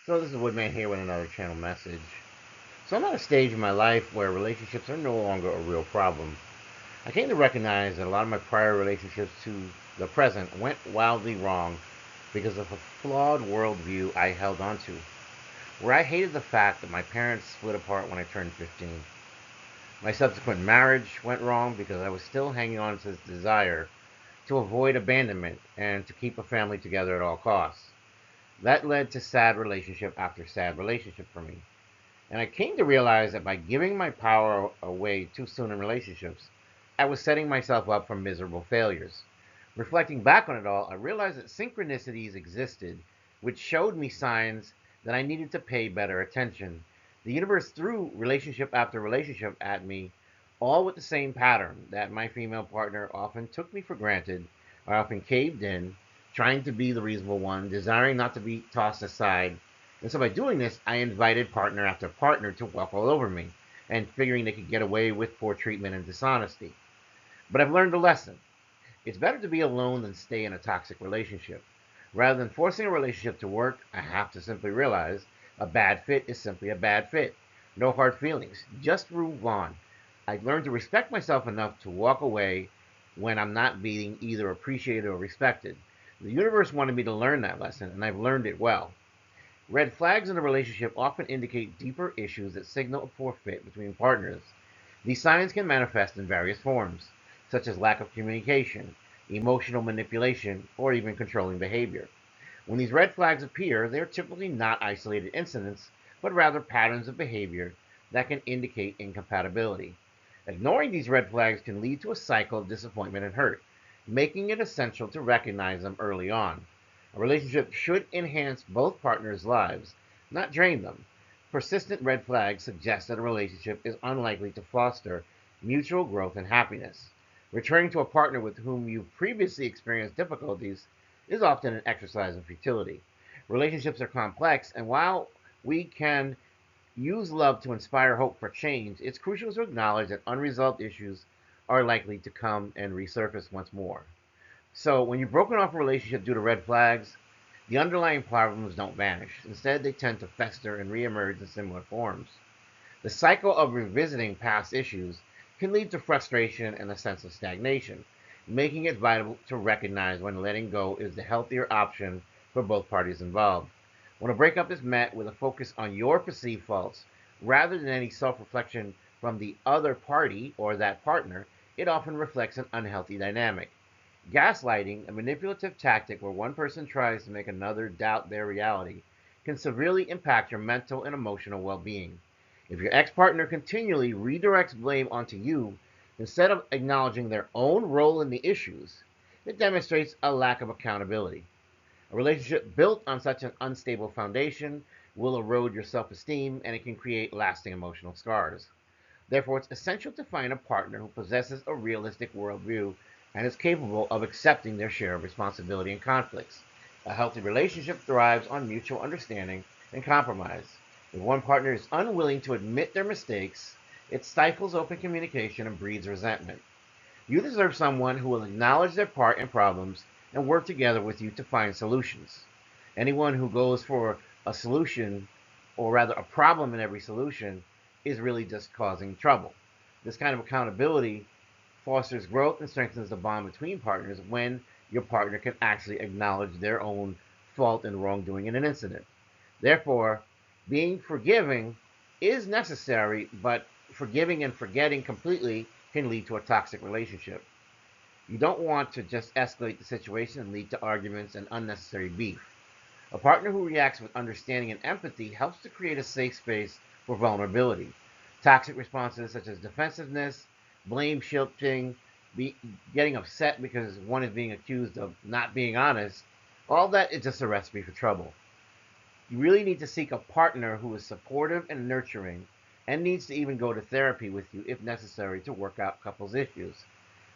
So this is Woodman here with another channel message. So I'm at a stage in my life where relationships are no longer a real problem. I came to recognize that a lot of my prior relationships to the present went wildly wrong because of a flawed worldview I held onto, where I hated the fact that my parents split apart when I turned 15. My subsequent marriage went wrong because I was still hanging on to this desire to avoid abandonment and to keep a family together at all costs. That led to sad relationship after sad relationship for me. And I came to realize that by giving my power away too soon in relationships, I was setting myself up for miserable failures. Reflecting back on it all, I realized that synchronicities existed, which showed me signs that I needed to pay better attention. The universe threw relationship after relationship at me, all with the same pattern that my female partner often took me for granted. I often caved in, trying to be the reasonable one, desiring not to be tossed aside. And so by doing this, I invited partner after partner to walk all over me and figuring they could get away with poor treatment and dishonesty. But I've learned a lesson. It's better to be alone than stay in a toxic relationship. Rather than forcing a relationship to work, I have to simply realize a bad fit is simply a bad fit. No hard feelings. Just move on. I've learned to respect myself enough to walk away when I'm not being either appreciated or respected. The universe wanted me to learn that lesson, and I've learned it well. Red flags in a relationship often indicate deeper issues that signal a poor fit between partners. These signs can manifest in various forms, such as lack of communication, emotional manipulation, or even controlling behavior. When these red flags appear, they are typically not isolated incidents, but rather patterns of behavior that can indicate incompatibility. Ignoring these red flags can lead to a cycle of disappointment and hurt, making it essential to recognize them early on. A relationship should enhance both partners' lives, not drain them. Persistent red flags suggest that a relationship is unlikely to foster mutual growth and happiness. Returning to a partner with whom you've previously experienced difficulties is often an exercise in futility. Relationships are complex, and while we can use love to inspire hope for change, it's crucial to acknowledge that unresolved issues are likely to come and resurface once more. So, when you've broken off a relationship due to red flags, the underlying problems don't vanish. Instead, they tend to fester and reemerge in similar forms. The cycle of revisiting past issues can lead to frustration and a sense of stagnation, making it vital to recognize when letting go is the healthier option for both parties involved. When a breakup is met with a focus on your perceived faults rather than any self reflection from the other party or that partner, it often reflects an unhealthy dynamic. Gaslighting, a manipulative tactic where one person tries to make another doubt their reality, can severely impact your mental and emotional well being. If your ex partner continually redirects blame onto you instead of acknowledging their own role in the issues, it demonstrates a lack of accountability. A relationship built on such an unstable foundation will erode your self esteem and it can create lasting emotional scars. Therefore, it's essential to find a partner who possesses a realistic worldview and is capable of accepting their share of responsibility in conflicts. A healthy relationship thrives on mutual understanding and compromise. If one partner is unwilling to admit their mistakes, it stifles open communication and breeds resentment. You deserve someone who will acknowledge their part in problems and work together with you to find solutions. Anyone who goes for a solution, or rather a problem in every solution, is really just causing trouble. This kind of accountability fosters growth and strengthens the bond between partners when your partner can actually acknowledge their own fault and wrongdoing in an incident. Therefore, being forgiving is necessary, but forgiving and forgetting completely can lead to a toxic relationship. You don't want to just escalate the situation and lead to arguments and unnecessary beef. A partner who reacts with understanding and empathy helps to create a safe space for vulnerability. Toxic responses such as defensiveness, blame shifting, be, getting upset because one is being accused of not being honest, all that is just a recipe for trouble. You really need to seek a partner who is supportive and nurturing and needs to even go to therapy with you if necessary to work out couples' issues.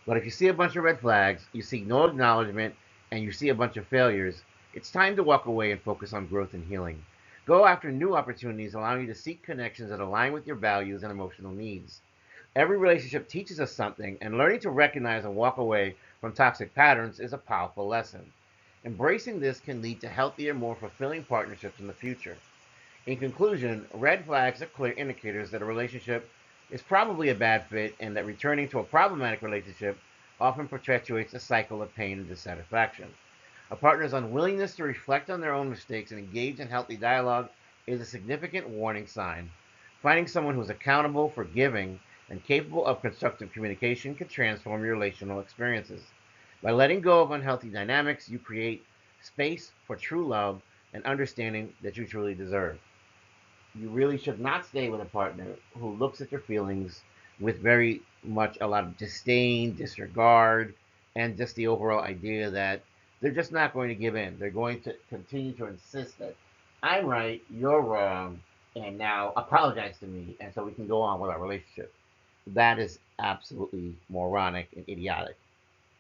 But if you see a bunch of red flags, you seek no acknowledgement, and you see a bunch of failures, it's time to walk away and focus on growth and healing. Go after new opportunities, allowing you to seek connections that align with your values and emotional needs. Every relationship teaches us something, and learning to recognize and walk away from toxic patterns is a powerful lesson. Embracing this can lead to healthier, more fulfilling partnerships in the future. In conclusion, red flags are clear indicators that a relationship is probably a bad fit and that returning to a problematic relationship often perpetuates a cycle of pain and dissatisfaction. A partner's unwillingness to reflect on their own mistakes and engage in healthy dialogue is a significant warning sign. Finding someone who is accountable, forgiving, and capable of constructive communication can transform your relational experiences. By letting go of unhealthy dynamics, you create space for true love and understanding that you truly deserve. You really should not stay with a partner who looks at your feelings with very much a lot of disdain, disregard, and just the overall idea that they're just not going to give in. They're going to continue to insist that I'm right, you're wrong, and now apologize to me, and so we can go on with our relationship. That is absolutely moronic and idiotic,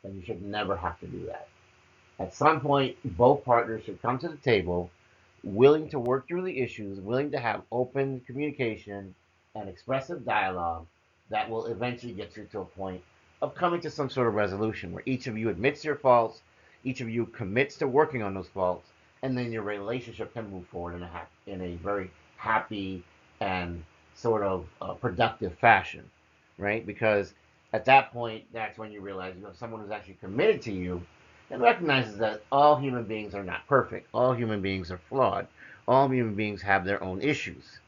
and you should never have to do that. At some point, both partners should come to the table willing to work through the issues, willing to have open communication and expressive dialogue that will eventually get you to a point of coming to some sort of resolution where each of you admits your faults, each of you commits to working on those faults, and then your relationship can move forward in a very happy and sort of productive fashion, right? Because at that point, that's when you realize you have someone who's actually committed to you and recognizes that all human beings are not perfect. All human beings are flawed. All human beings have their own issues.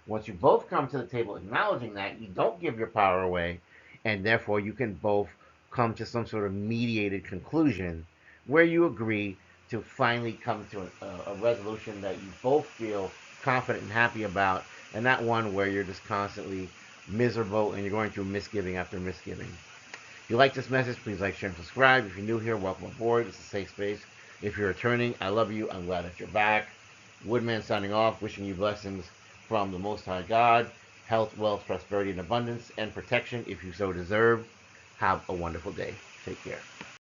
Once you both come to the table acknowledging that, you don't give your power away, and therefore you can both come to some sort of mediated conclusion where you agree to finally come to a resolution that you both feel confident and happy about, and not one where you're just constantly miserable and you're going through misgiving after misgiving. If you like this message, please like, share, and subscribe. If you're new here, welcome aboard. It's a safe space. If you're returning, I love you. I'm glad that you're back. Woodman signing off, wishing you blessings from the Most High God, health, wealth, prosperity, and abundance, and protection if you so deserve. Have a wonderful day. Take care.